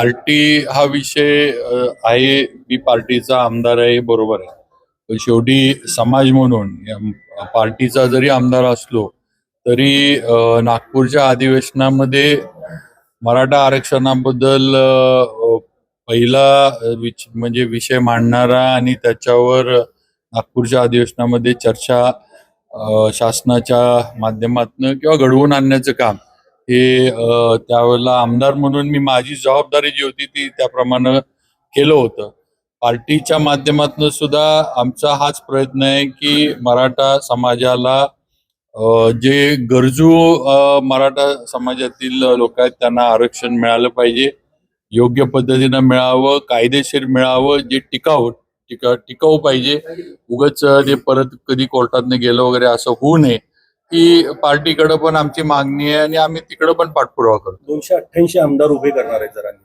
Party हा विषय आहे. मी पार्टीचा आमदार आहे, बरोबर आहे. पण शेवटी समाज म्हणून पार्टीचा जरी आमदार असलो तरी नागपूरच्या अधिवेशनामध्ये मराठा आरक्षणाबद्दल पहिला म्हणजे विषय मांडणारा आणि त्याच्यावर नागपूरच्या अधिवेशनामध्ये चर्चा शासनाच्या माध्यमातून किंवा घडवून आणण्याचं काम हे त्यावेळेला आमदार म्हणून मी माझी जबाबदारी जी होती ती त्याप्रमाणे केलं होतं. पार्टीच्या माध्यमातून सुद्धा आमचा हाच प्रयत्न आहे की मराठा समाजाला जे गरजू मराठा समाजातील लोक आहेत त्यांना आरक्षण मिळालं पाहिजे, योग्य पद्धतीनं मिळावं, कायदेशीर मिळावं, जे टिकाऊ पाहिजे. उगाच ते परत कधी कोर्टातनं गेलं वगैरे असं होऊ नये ही पार्टीकडे पण आमची मागणी आहे आणि आम्ही तिकडे पण पाठपुरावा करतो. 288 आमदार उभे करणार आहेत जरांनी.